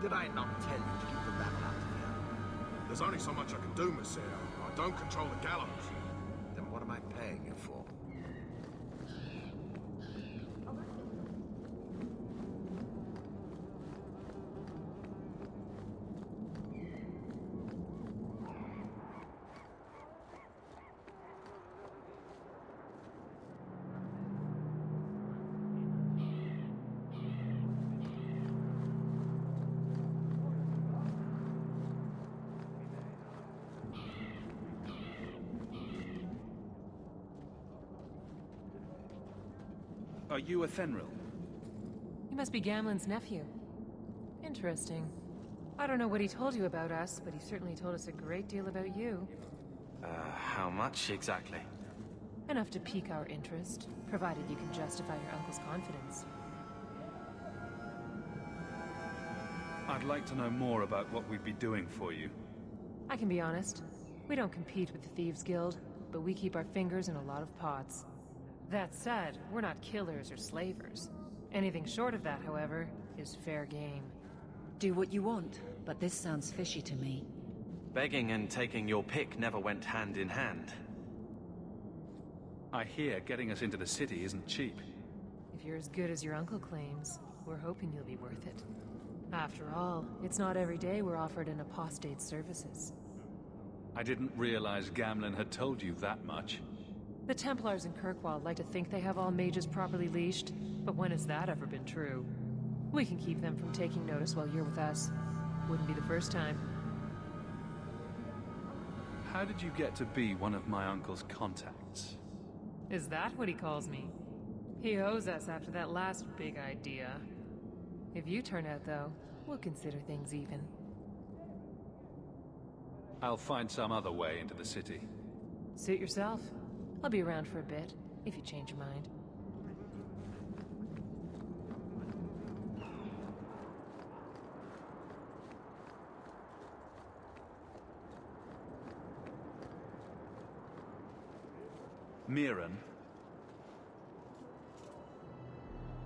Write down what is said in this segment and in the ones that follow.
Did I not tell you to keep the rabble out of here? There's only so much I can do, Monsieur. I don't control the gallows. Then what am I paying you for? Are you a Fenrir? You must be Gamlen's nephew. Interesting. I don't know what he told you about us, but he certainly told us a great deal about you. How much exactly? Enough to pique our interest, provided you can justify your uncle's confidence. I'd like to know more about what we'd be doing for you. I can be honest. We don't compete with the Thieves Guild, but we keep our fingers in a lot of pots. That said, we're not killers or slavers. Anything short of that, however, is fair game. Do what you want, but this sounds fishy to me. Begging and taking your pick never went hand in hand. I hear getting us into the city isn't cheap. If you're as good as your uncle claims, we're hoping you'll be worth it. After all, it's not every day we're offered an apostate's services. I didn't realize Gamlen had told you that much. The Templars in Kirkwall like to think they have all mages properly leashed, but when has that ever been true? We can keep them from taking notice while you're with us. Wouldn't be the first time. How did you get to be one of my uncle's contacts? Is that what he calls me? He owes us after that last big idea. If you turn out, though, we'll consider things even. I'll find some other way into the city. Suit yourself. I'll be around for a bit, if you change your mind. Mirren?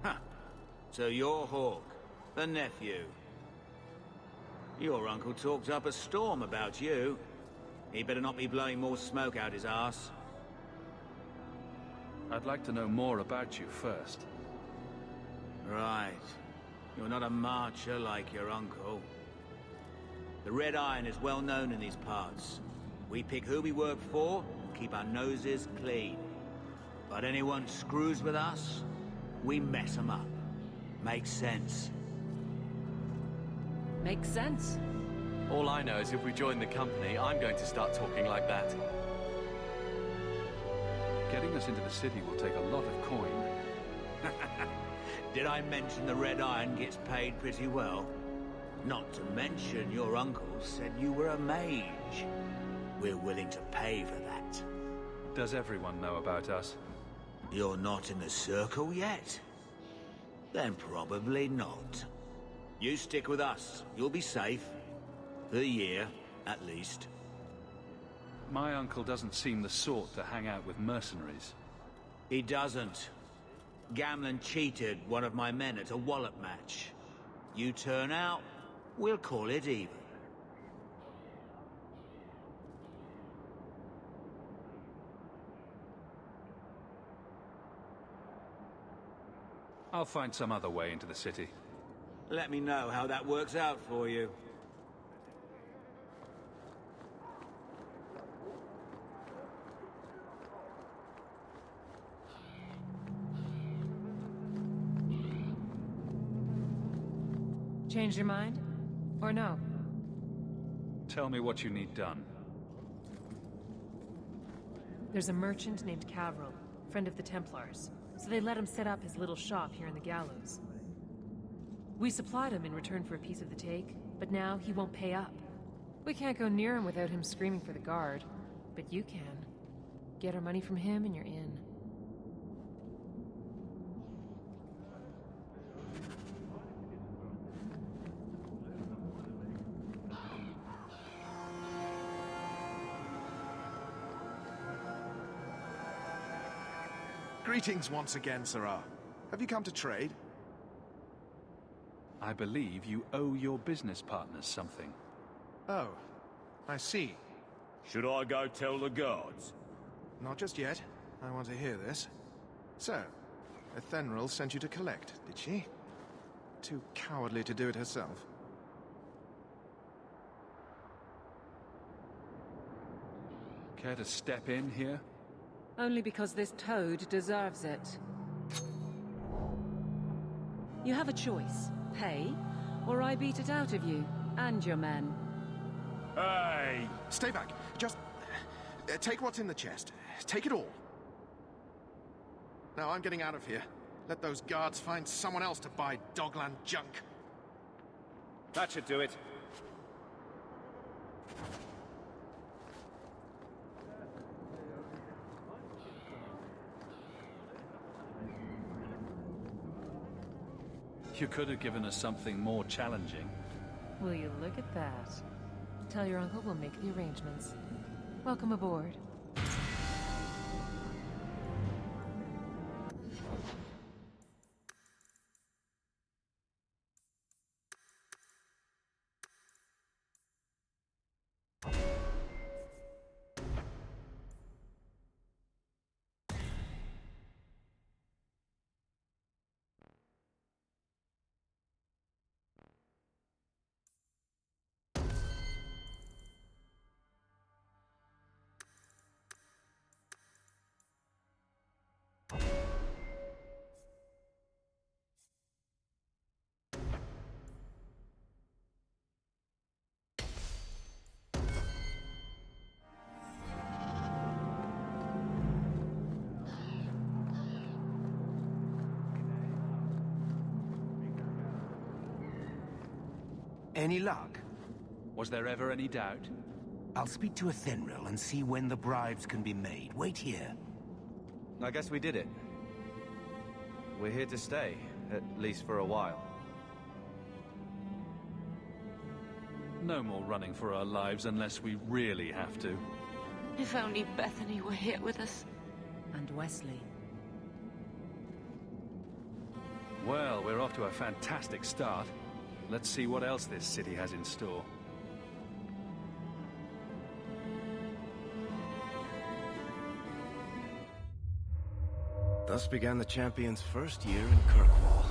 Huh. So you're Hawke, the nephew. Your uncle talked up a storm about you. He better not be blowing more smoke out his ass. I'd like to know more about you first. Right. You're not a marcher like your uncle. The Red Iron is well known in these parts. We pick who we work for and keep our noses clean. But anyone screws with us, we mess them up. Makes sense. Makes sense. All I know is if we join the company, I'm going to start talking like that. Getting us into the city will take a lot of coin. Did I mention the Red Iron gets paid pretty well? Not to mention your uncle said you were a mage. We're willing to pay for that. Does everyone know about us? You're not in the circle yet? Then probably not. You stick with us. You'll be safe. For a year, at least. My uncle doesn't seem the sort to hang out with mercenaries. He doesn't. Gamlen cheated one of my men at a wallop match. You turn out, we'll call it even. I'll find some other way into the city. Let me know how that works out for you. Changed your mind? Or no? Tell me what you need done. There's a merchant named Cavril, friend of the Templars, so they let him set up his little shop here in the Gallows. We supplied him in return for a piece of the take, but now he won't pay up. We can't go near him without him screaming for the guard, but you can. Get our money from him and you're in. Greetings once again, Sirrah. Have you come to trade? I believe you owe your business partners something. Oh, I see. Should I go tell the guards? Not just yet. I want to hear this. So, Ethenril sent you to collect, did she? Too cowardly to do it herself. Care to step in here? Only because this toad deserves it. You have a choice. Pay, or I beat it out of you, and your men. Hey! Stay back. Just... take what's in the chest. Take it all. Now I'm getting out of here. Let those guards find someone else to buy Dogland junk. That should do it. You could have given us something more challenging. Will you look at that? Tell your uncle we'll make the arrangements. Welcome aboard. Any luck? Was there ever any doubt? I'll speak to Ethenril and see when the bribes can be made. Wait here. I guess we did it. We're here to stay, at least for a while. No more running for our lives unless we really have to. If only Bethany were here with us. And Wesley. Well, we're off to a fantastic start. Let's see what else this city has in store. Thus began the champion's first year in Kirkwall.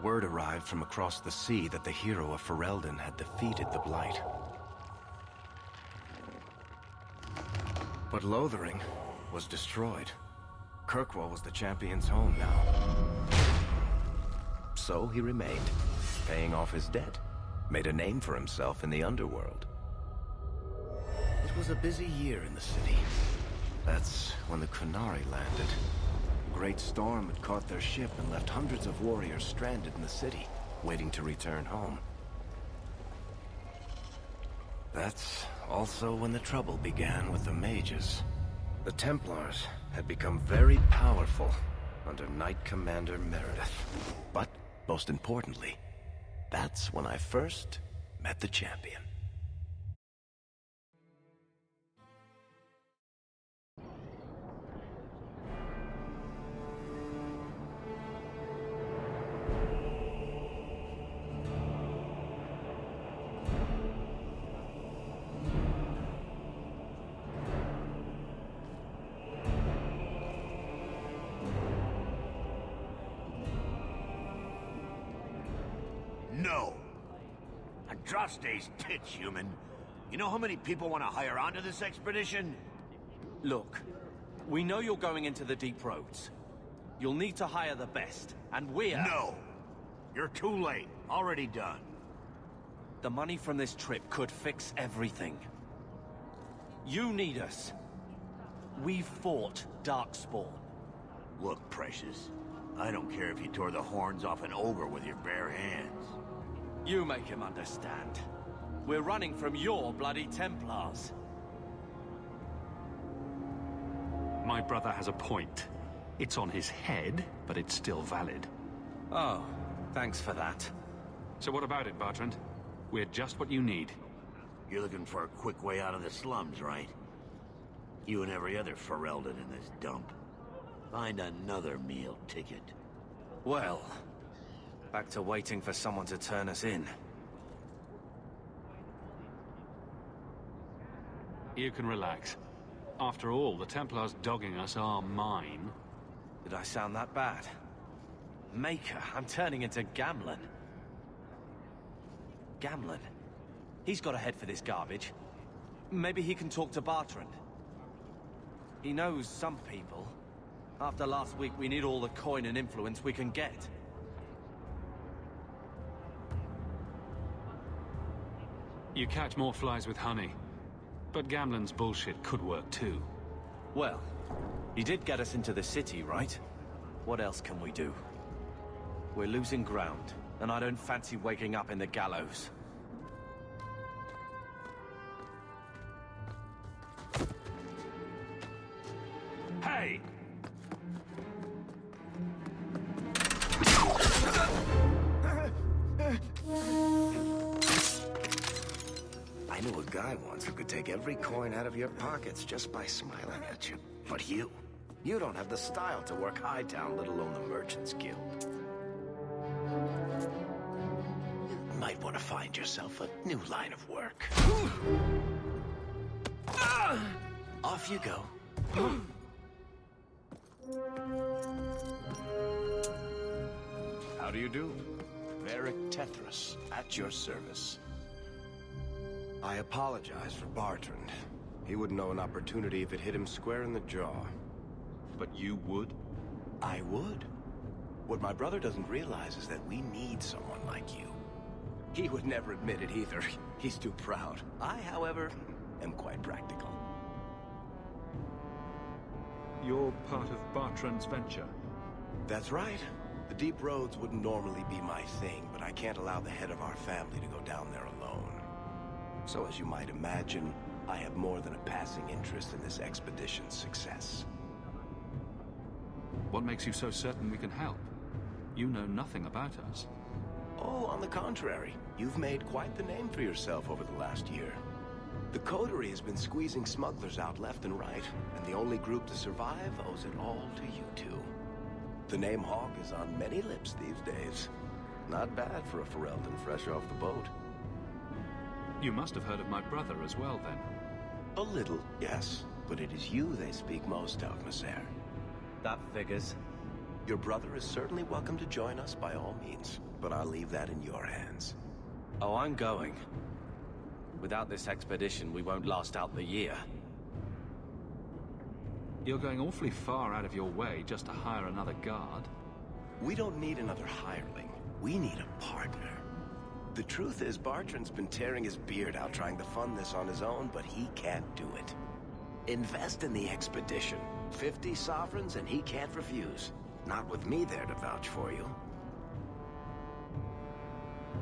Word arrived from across the sea that the hero of Ferelden had defeated the Blight. But Lothering was destroyed. Kirkwall was the champion's home now. So he remained, paying off his debt, made a name for himself in the underworld. It was a busy year in the city. That's when the Qunari landed. A great storm had caught their ship and left hundreds of warriors stranded in the city, waiting to return home. That's also when the trouble began with the mages. The Templars had become very powerful under Knight Commander Meredith. But most importantly, that's when I first met the champion. No. Andraste's tits, human. You know how many people want to hire onto this expedition? Look, we know you're going into the deep roads. You'll need to hire the best, and we're... No. You're too late. Already done. The money from this trip could fix everything. You need us. We fought Darkspawn. Look, Precious. I don't care if you tore the horns off an ogre with your bare hands. You make him understand. We're running from your bloody Templars. My brother has a point. It's on his head, but it's still valid. Oh, thanks for that. So what about it, Bertrand? We're just what you need. You're looking for a quick way out of the slums, right? You and every other Ferelden in this dump. Find another meal ticket. Well, Back to waiting for someone to turn us in. You can relax. After all, the Templars dogging us are mine. Did I sound that bad? Maker, I'm turning into Gamlen. Gamlen? He's got a head for this garbage. Maybe he can talk to Bartrand. He knows some people. After last week, we need all the coin and influence we can get. You catch more flies with honey. But Gamlen's bullshit could work too. Well, he did get us into the city, right? What else can we do? We're losing ground, and I don't fancy waking up in the gallows. Hey! I knew a guy once who could take every coin out of your pockets just by smiling at you. But you don't have the style to work Hightown, let alone the Merchants Guild. You might want to find yourself a new line of work. Off you go. How do you do? Varric Tethras, at your service. I apologize for Bartrand. He wouldn't know an opportunity if it hit him square in the jaw. But you would? I would. What my brother doesn't realize is that we need someone like you. He would never admit it either. He's too proud. I, however, am quite practical. You're part of Bartrand's venture? That's right. The deep roads wouldn't normally be my thing, but I can't allow the head of our family to go down there alone. So as you might imagine, I have more than a passing interest in this expedition's success. What makes you so certain we can help? You know nothing about us. Oh, on the contrary. You've made quite the name for yourself over the last year. The Coterie has been squeezing smugglers out left and right, and the only group to survive owes it all to you two. The name Hawke is on many lips these days. Not bad for a Ferelden fresh off the boat. You must have heard of my brother as well, then. A little, yes. But it is you they speak most of, Maser. That figures. Your brother is certainly welcome to join us by all means, but I'll leave that in your hands. Oh, I'm going. Without this expedition, we won't last out the year. You're going awfully far out of your way just to hire another guard. We don't need another hireling. We need a partner. The truth is, Bartrand's been tearing his beard out trying to fund this on his own, but he can't do it. Invest in the expedition. 50 sovereigns and he can't refuse. Not with me there to vouch for you.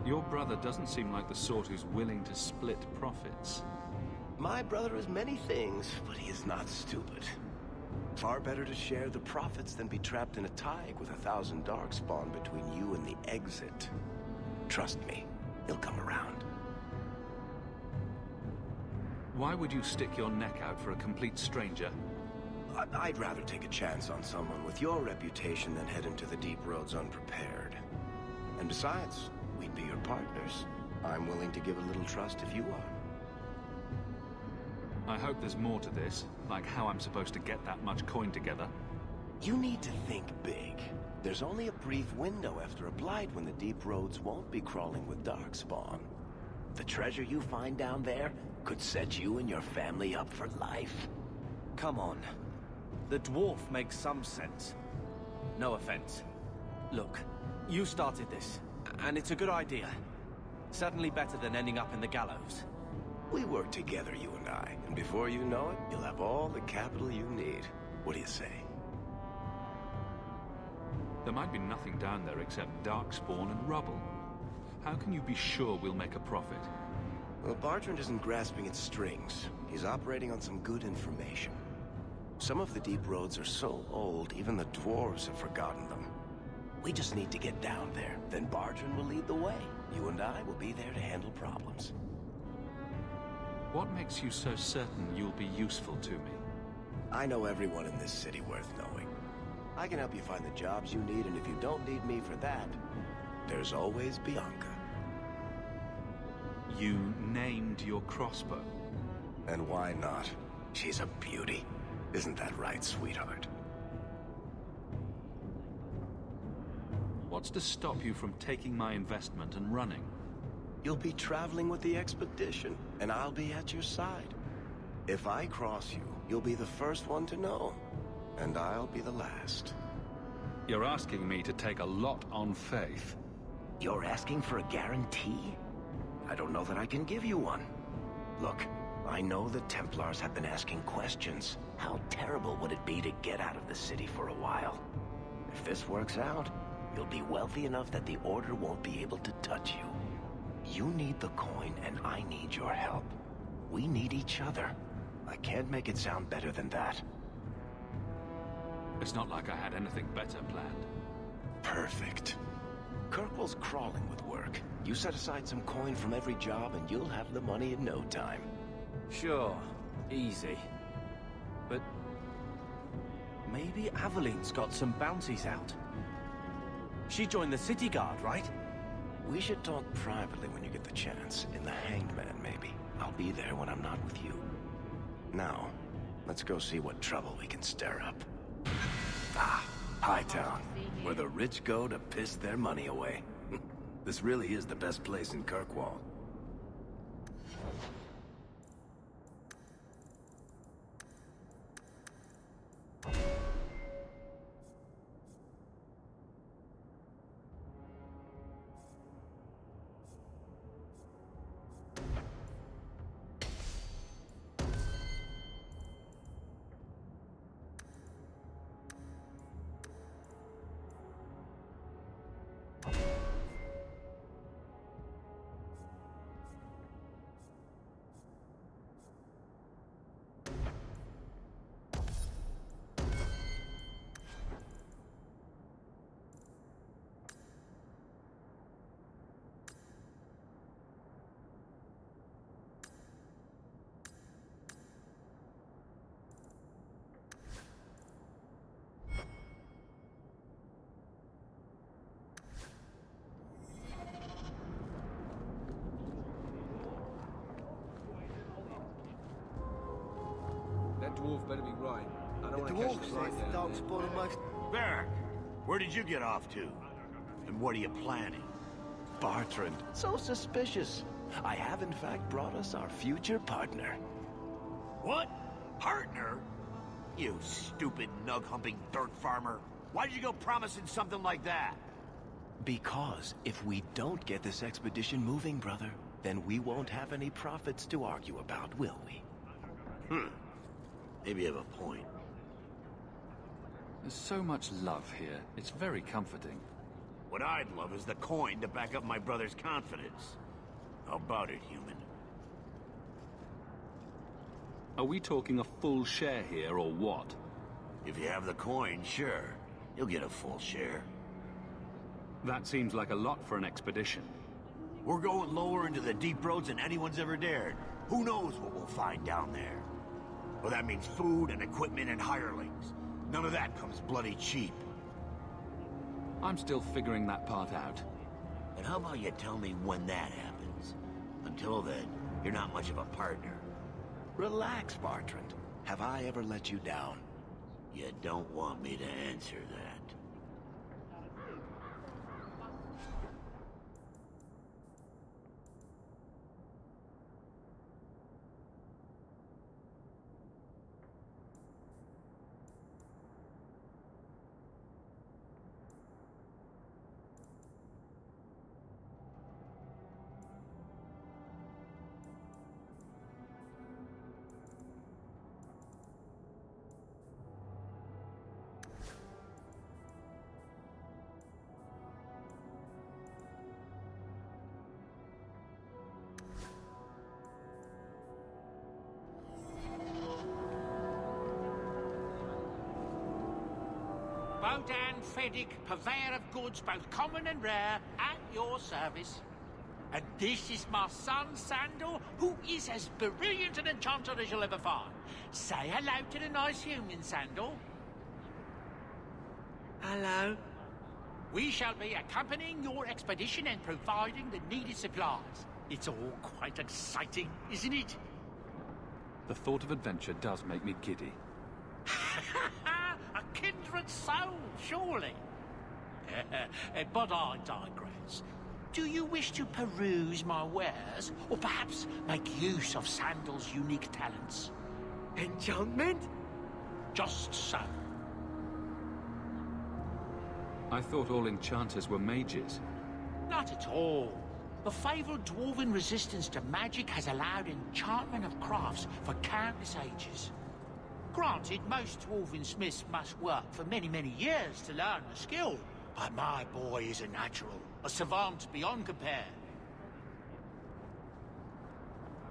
Your brother doesn't seem like the sort who's willing to split profits. My brother is many things, but he is not stupid. Far better to share the profits than be trapped in a tide with 1,000 Darkspawn between you and the exit. Trust me, he'll come around. Why would you stick your neck out for a complete stranger? I'd rather take a chance on someone with your reputation than head into the deep roads unprepared. And besides, we'd be your partners. I'm willing to give a little trust if you are. I hope there's more to this, like how I'm supposed to get that much coin together. You need to think big. There's only a brief window after a blight when the deep roads won't be crawling with Darkspawn. The treasure you find down there could set you and your family up for life. Come on. The dwarf makes some sense. No offense. Look, you started this, and it's a good idea. Certainly better than ending up in the gallows. We work together, you and I, and before you know it, you'll have all the capital you need. What do you say? There might be nothing down there except Darkspawn and rubble. How can you be sure we'll make a profit? Well, Bartrand isn't grasping at strings. He's operating on some good information. Some of the deep roads are so old, even the dwarves have forgotten them. We just need to get down there, then Bartrand will lead the way. You and I will be there to handle problems. What makes you so certain you'll be useful to me? I know everyone in this city worth knowing. I can help you find the jobs you need, and if you don't need me for that, there's always Bianca. You named your crossbow. And why not? She's a beauty. Isn't that right, sweetheart? What's to stop you from taking my investment and running? You'll be traveling with the expedition, and I'll be at your side. If I cross you, you'll be the first one to know, and I'll be the last. You're asking me to take a lot on faith. You're asking for a guarantee? I don't know that I can give you one. Look, I know the Templars have been asking questions. How terrible would it be to get out of the city for a while? If this works out, you'll be wealthy enough that the Order won't be able to touch you. You need the coin, and I need your help. We need each other. I can't make it sound better than that. It's not like I had anything better planned. Perfect. Kirkwall's crawling with work. You set aside some coin from every job, and you'll have the money in no time. Sure, easy. But maybe Aveline's got some bounties out. She joined the City Guard, right? We should talk privately when you get the chance. In the Hanged Man, maybe. I'll be there when I'm not with you. Now, let's go see what trouble we can stir up. Ah, Hightown, where the rich go to piss their money away. This really is the best place in Kirkwall. That dwarf better be right. I don't want to catch the right down there. Varric, where did you get off to? And what are you planning? Bartrand, so suspicious. I have in fact brought us our future partner. What? Partner? You stupid nug-humping dirt farmer. Why did you go promising something like that? Because if we don't get this expedition moving, brother, then we won't have any profits to argue about, will we? Maybe you have a point. There's so much love here. It's very comforting. What I'd love is the coin to back up my brother's confidence. How about it, human? Are we talking a full share here, or what? If you have the coin, sure. You'll get a full share. That seems like a lot for an expedition. We're going lower into the deep roads than anyone's ever dared. Who knows what we'll find down there? Well, that means food and equipment and hirelings. None of that comes bloody cheap. I'm still figuring that part out. And how about you tell me when that happens? Until then, you're not much of a partner. Relax, Bartrand. Have I ever let you down? You don't want me to answer that. Bodan Feddick, purveyor of goods both common and rare, at your service. And this is my son, Sandor, who is as brilliant an enchanter as you'll ever find. Say hello to the nice human, Sandor. Hello. We shall be accompanying your expedition and providing the needed supplies. It's all quite exciting, isn't it? The thought of adventure does make me giddy. A kindred soul, surely. But I digress. Do you wish to peruse my wares, or perhaps make use of Sandal's unique talents? Enchantment? Just so. I thought all enchanters were mages. Not at all. The fabled dwarven resistance to magic has allowed enchantment of crafts for countless ages. Granted, most dwarven smiths must work for many, many years to learn the skill, but my boy is a natural, a savant beyond compare.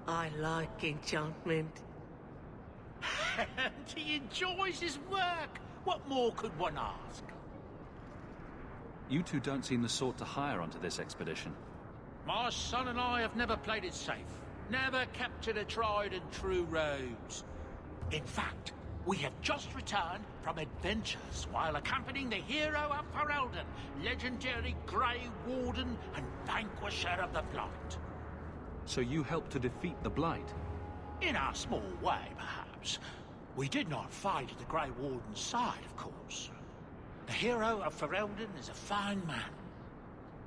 I like enchantment. He enjoys his work. What more could one ask? You two don't seem the sort to hire onto this expedition. My son and I have never played it safe. Never captured a tried and true rose. In fact, we have just returned from adventures while accompanying the hero of Ferelden, legendary Grey Warden and vanquisher of the Blight. So you helped to defeat the Blight? In our small way, perhaps. We did not fight at the Grey Warden's side, of course. The hero of Ferelden is a fine man.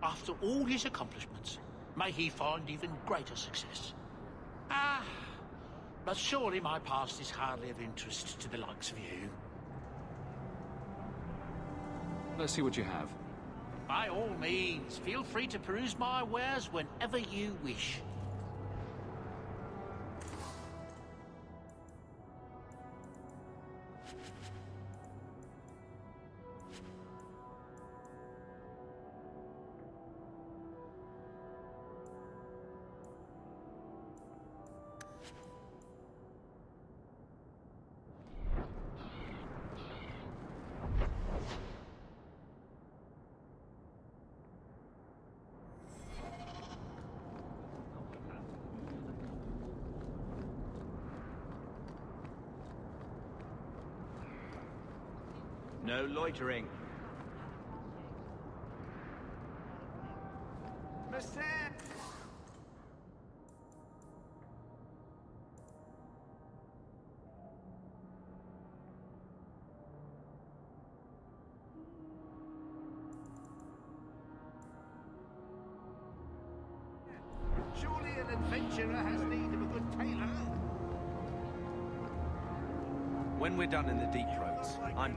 After all his accomplishments, may he find even greater success. But surely my past is hardly of interest to the likes of you. Let's see what you have. By all means, feel free to peruse my wares whenever you wish. No loitering. Mister! Surely an adventurer has need of a good tailor. When we're done in the deep roads, I'm...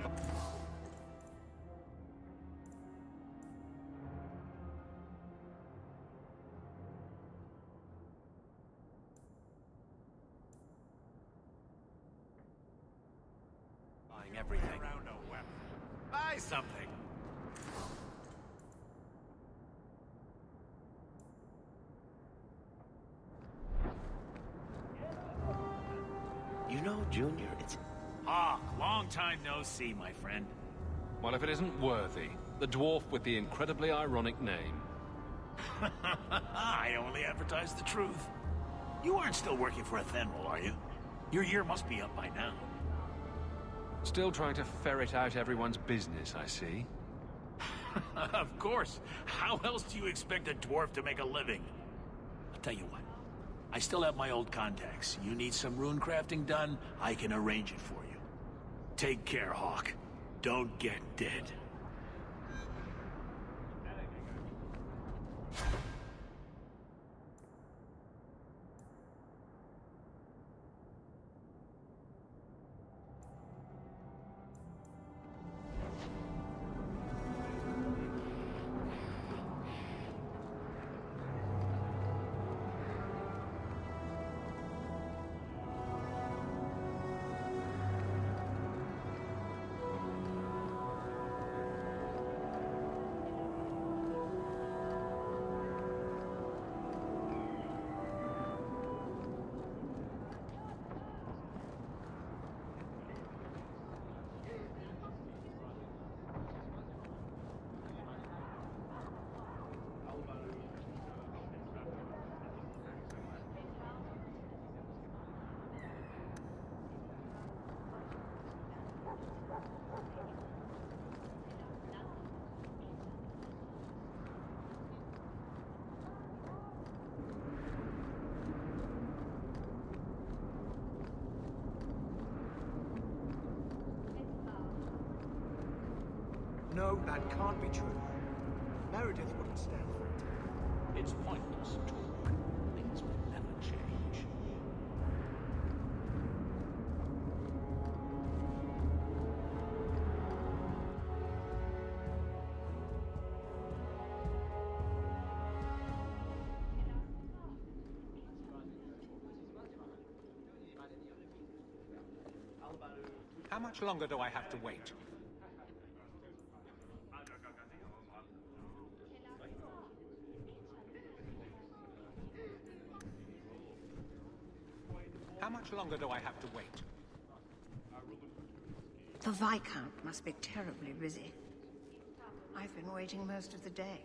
buying everything. Buy something. You know, Junior, it's... Hawk, long time no see, my friend. Well, if it isn't Worthy, the dwarf with the incredibly ironic name. I only advertise the truth. You aren't still working for Athenril, are you? Your year must be up by now. Still trying to ferret out everyone's business, I see. Of course. How else do you expect a dwarf to make a living? I'll tell you what. I still have my old contacts. You need some rune crafting done, I can arrange it for you. Take care, Hawk. Don't get dead. No, that can't be true. Meredith wouldn't stand for it. It's pointless talk. Things will never change. How much longer do I have to wait? How much longer do I have to wait? The Viscount must be terribly busy. I've been waiting most of the day.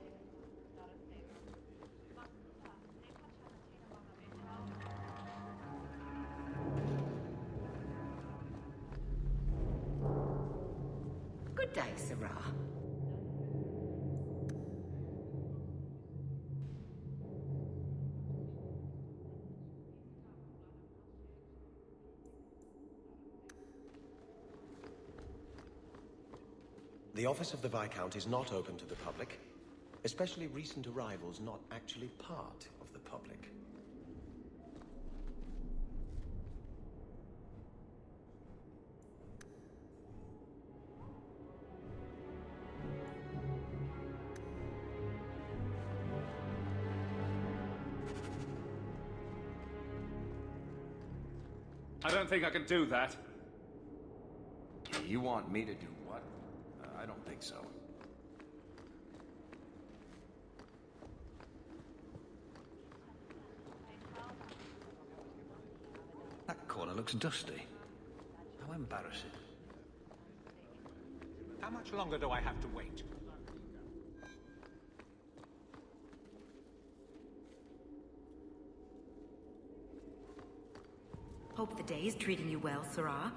Good day, Sirrah. The office of the Viscount is not open to the public, especially recent arrivals not actually part of the public. I don't think I can do that. You want me to do what? I don't think so. That corner looks dusty. How embarrassing. How much longer do I have to wait? Hope the day is treating you well, Sirrah.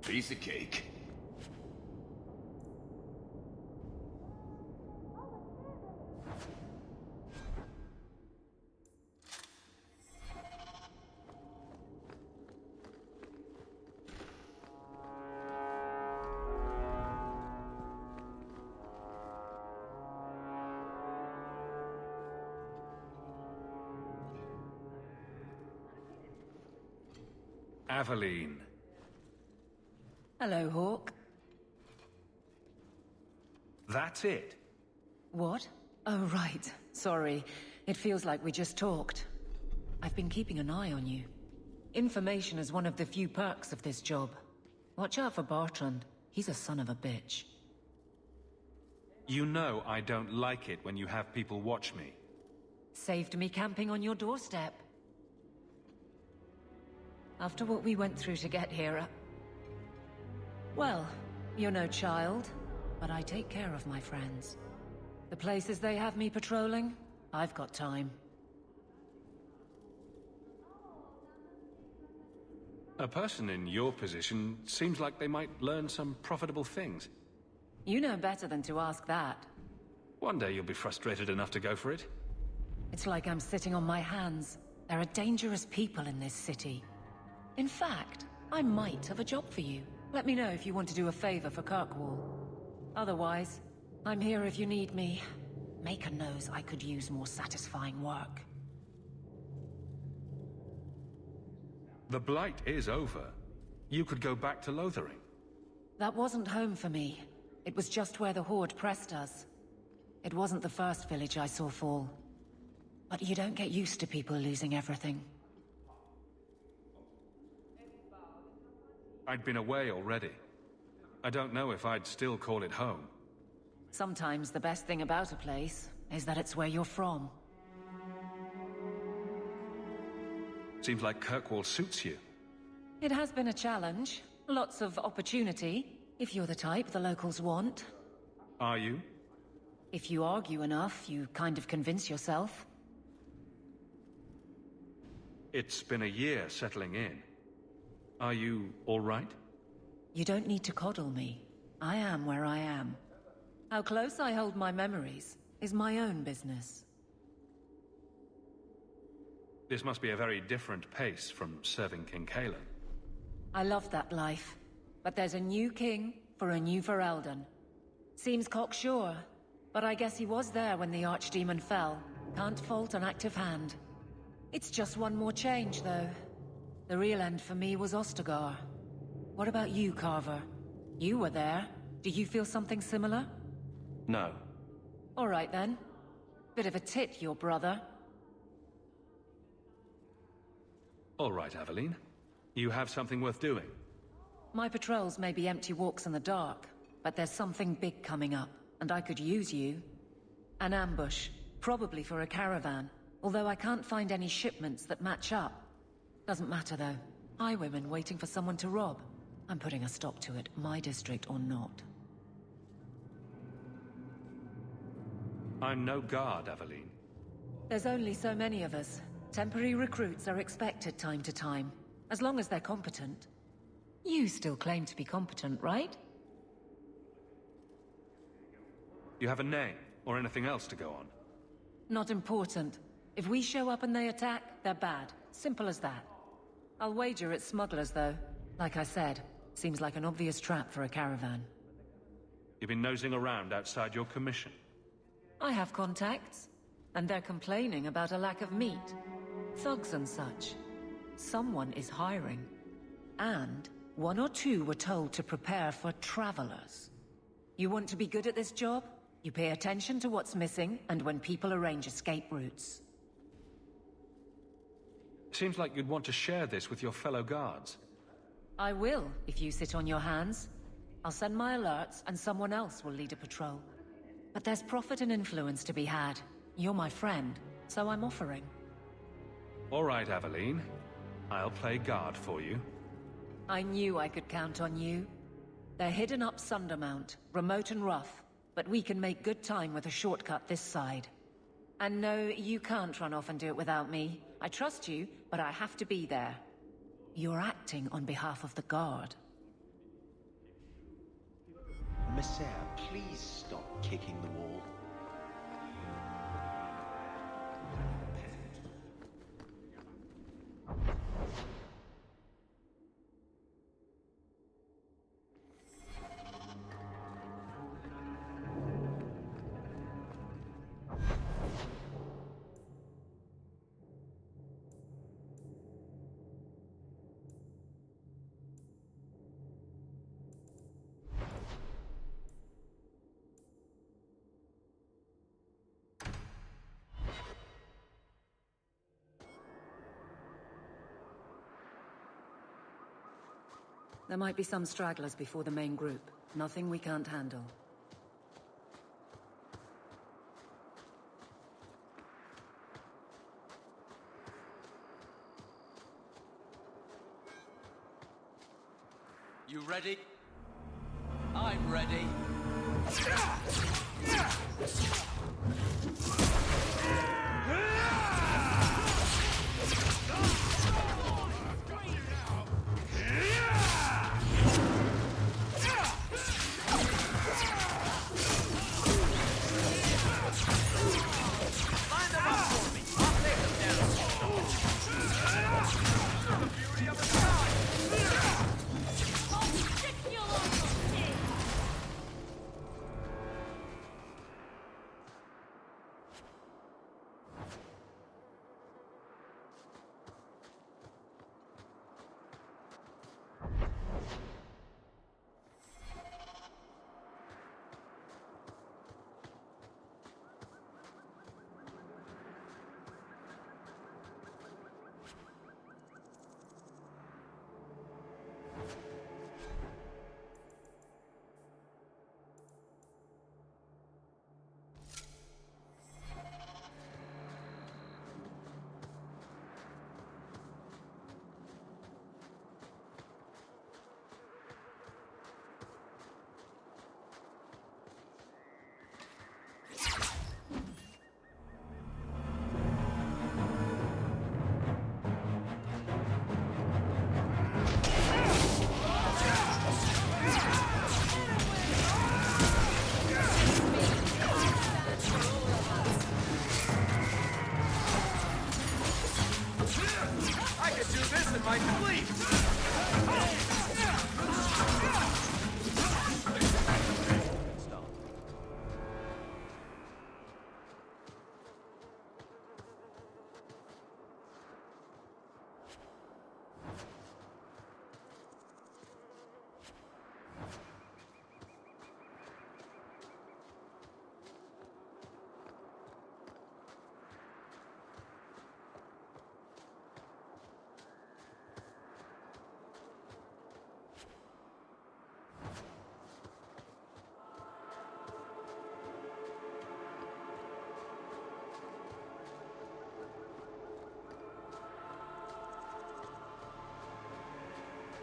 Piece of cake. Aveline. Hello, Hawke. That's it? What? Oh, right. Sorry. It feels like we just talked. I've been keeping an eye on you. Information is one of the few perks of this job. Watch out for Bartrand. He's a son of a bitch. You know I don't like it when you have people watch me. Saved me camping on your doorstep. After what we went through to get here, well, you're no child, but I take care of my friends. The places they have me patrolling, I've got time. A person in your position seems like they might learn some profitable things. You know better than to ask that. One day you'll be frustrated enough to go for it. It's like I'm sitting on my hands. There are dangerous people in this city. In fact, I might have a job for you. Let me know if you want to do a favor for Kirkwall. Otherwise, I'm here if you need me. Maker knows I could use more satisfying work. The Blight is over. You could go back to Lothering. That wasn't home for me. It was just where the Horde pressed us. It wasn't the first village I saw fall. But you don't get used to people losing everything. I'd been away already. I don't know if I'd still call it home. Sometimes the best thing about a place is that it's where you're from. Seems like Kirkwall suits you. It has been a challenge. Lots of opportunity, if you're the type the locals want. Are you? If you argue enough, you kind of convince yourself. It's been a year settling in. Are you all right? You don't need to coddle me. I am where I am. How close I hold my memories is my own business. This must be a very different pace from serving King Cailan. I love that life. But there's a new king for a new Ferelden. Seems cocksure, but I guess he was there when the Archdemon fell. Can't fault an active hand. It's just one more change, though. The real end for me was Ostagar. What about you, Carver? You were there. Do you feel something similar? No. All right, then. Bit of a tit, your brother. All right, Aveline. You have something worth doing. My patrols may be empty walks in the dark, but there's something big coming up, and I could use you. An ambush, probably for a caravan, although I can't find any shipments that match up. Doesn't matter, though. Highwaymen waiting for someone to rob. I'm putting a stop to it, my district or not. I'm no guard, Aveline. There's only so many of us. Temporary recruits are expected time to time, as long as they're competent. You still claim to be competent, right? You have a name, or anything else to go on? Not important. If we show up and they attack, they're bad. Simple as that. I'll wager it's smugglers, though. Like I said, seems like an obvious trap for a caravan. You've been nosing around outside your commission. I have contacts, and they're complaining about a lack of meat. Thugs and such. Someone is hiring. And one or two were told to prepare for travelers. You want to be good at this job? You pay attention to what's missing, and when people arrange escape routes. Seems like you'd want to share this with your fellow guards. I will, if you sit on your hands. I'll send my alerts, and someone else will lead a patrol. But there's profit and influence to be had. You're my friend, so I'm offering. All right, Aveline. I'll play guard for you. I knew I could count on you. They're hidden up Sundermount, remote and rough, but we can make good time with a shortcut this side. And no, you can't run off and do it without me. I trust you, but I have to be there. You're acting on behalf of the Guard. Messere, please stop kicking the wall. There might be some stragglers before the main group. Nothing we can't handle. You ready? I'm ready.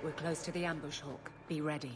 We're close to the ambush hawk. Be ready.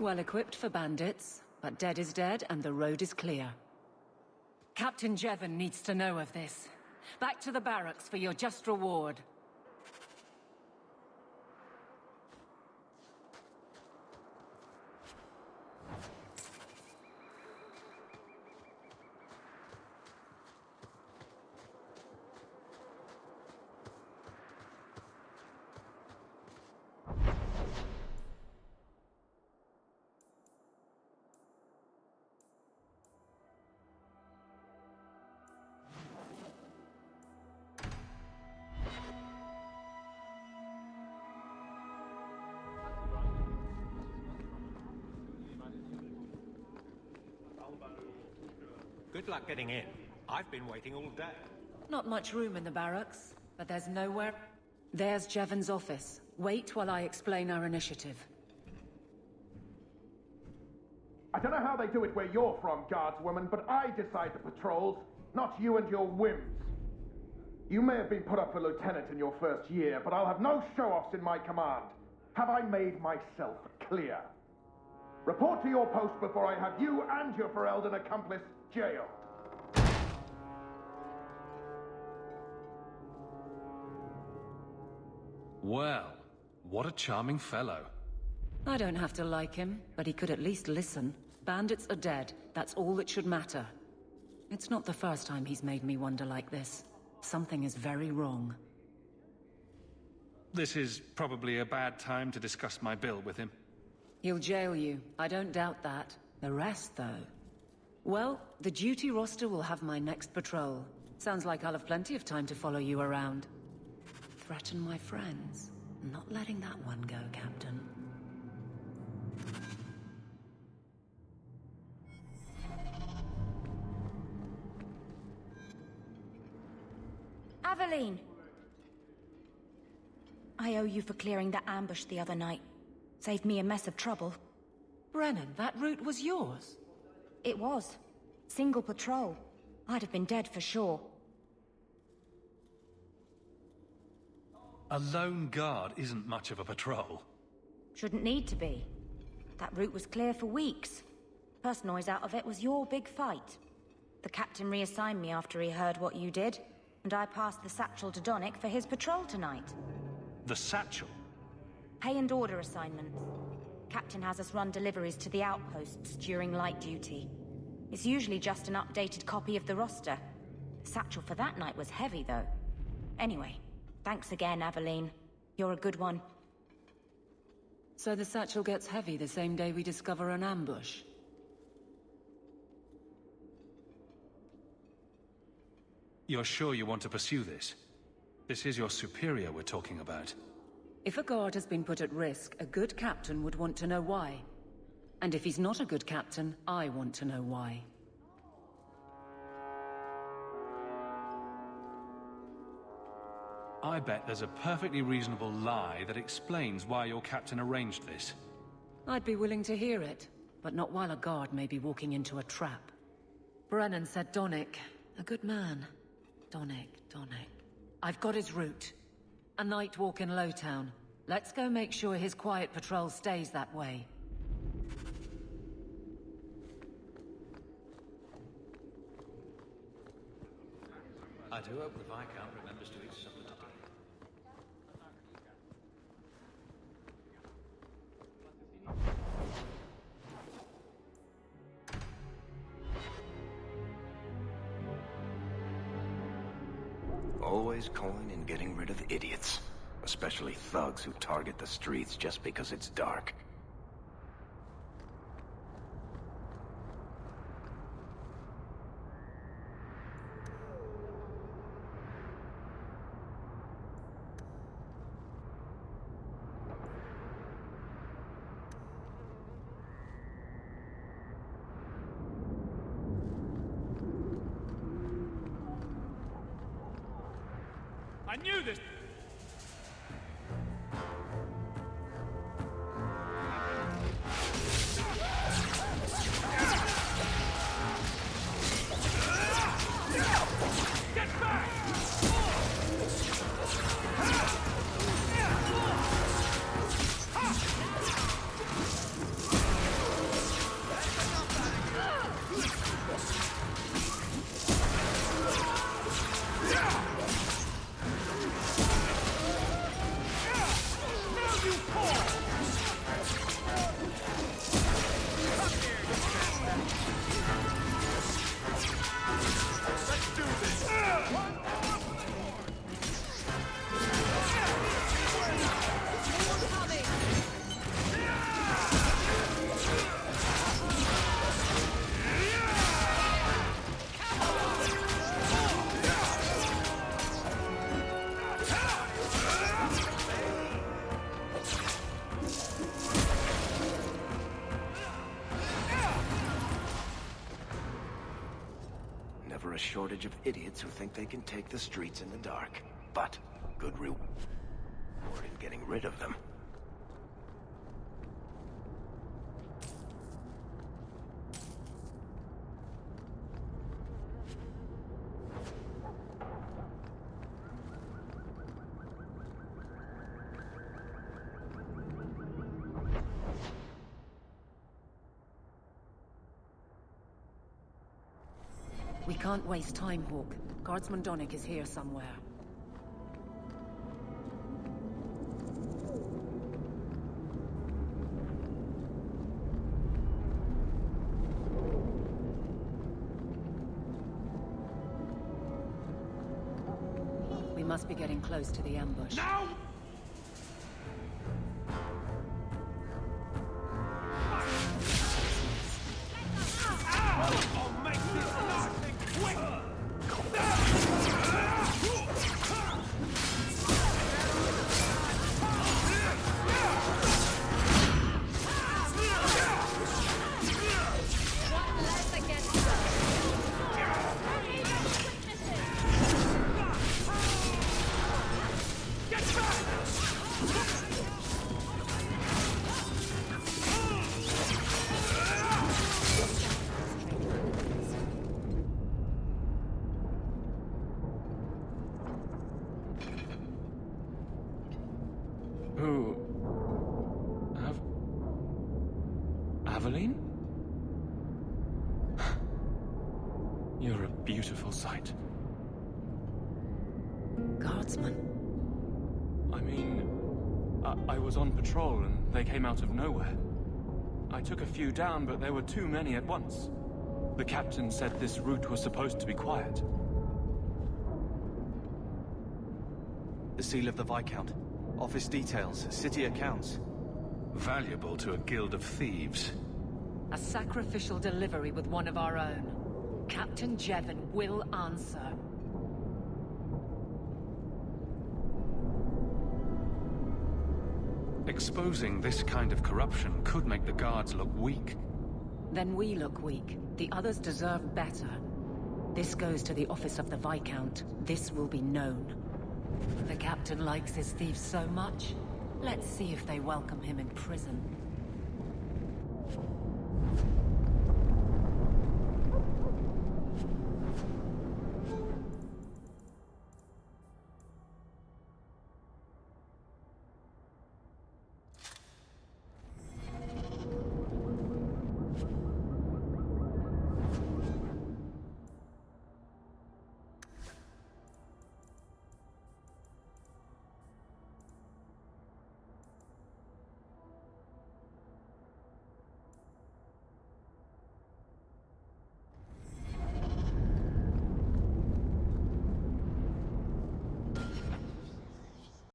Well equipped for bandits, but dead is dead and the road is clear. Captain Jevon needs to know of this. Back to the barracks for your just reward. Good luck getting in. I've been waiting all day. Not much room in the barracks, but there's There's Jevon's office. Wait while I explain our initiative. I don't know how they do it where you're from, guardswoman, but I decide the patrols, not you and your whims. You may have been put up for lieutenant in your first year, but I'll have no show-offs in my command. Have I made myself clear? Report to your post before I have you and your Ferelden accomplice jailed. Well, what a charming fellow. I don't have to like him, but he could at least listen. Bandits are dead. That's all that should matter. It's not the first time he's made me wonder like this. Something is very wrong. This is probably a bad time to discuss my bill with him. He'll jail you. I don't doubt that. The rest, though... Well, the duty roster will have my next patrol. Sounds like I'll have plenty of time to follow you around. Threaten my friends. Not letting that one go, Captain. Aveline! I owe you for clearing that ambush the other night. Saved me a mess of trouble. Brennan, that route was yours? It was. Single patrol. I'd have been dead for sure. A lone guard isn't much of a patrol. Shouldn't need to be. That route was clear for weeks. First noise out of it was your big fight. The captain reassigned me after he heard what you did, and I passed the satchel to Donnic for his patrol tonight. The satchel? Pay and order assignments. Captain has us run deliveries to the outposts during light duty. It's usually just an updated copy of the roster. The satchel for that night was heavy, though. Anyway, thanks again, Aveline. You're a good one. So the satchel gets heavy the same day we discover an ambush? You're sure you want to pursue this? This is your superior we're talking about. If a guard has been put at risk, a good captain would want to know why. And if he's not a good captain, I want to know why. I bet there's a perfectly reasonable lie that explains why your captain arranged this. I'd be willing to hear it, but not while a guard may be walking into a trap. Brennan said Donnic. A good man. Donnic. I've got his route. A night walk in Lowtown. Let's go make sure his quiet patrol stays that way. I do hope the Viscount remembers to eat supper today. Always coin and getting rid of idiots. Especially thugs who target the streets just because it's dark. I knew this! Get back! Shortage of idiots who think they can take the streets in the dark. But, good route. getting rid of them. We can't waste time, Hawk. Guardsman Donnic is here somewhere. We must be getting close to the ambush. Now! Aveline? You're a beautiful sight. Guardsman? I mean, I was on patrol and they came out of nowhere. I took a few down, but there were too many at once. The captain said this route was supposed to be quiet. The seal of the Viscount. Office details, city accounts. Valuable to a guild of thieves. A sacrificial delivery with one of our own. Captain Jevon will answer. Exposing this kind of corruption could make the guards look weak. Then we look weak. The others deserve better. This goes to the office of the Viscount. This will be known. The captain likes his thieves so much. Let's see if they welcome him in prison.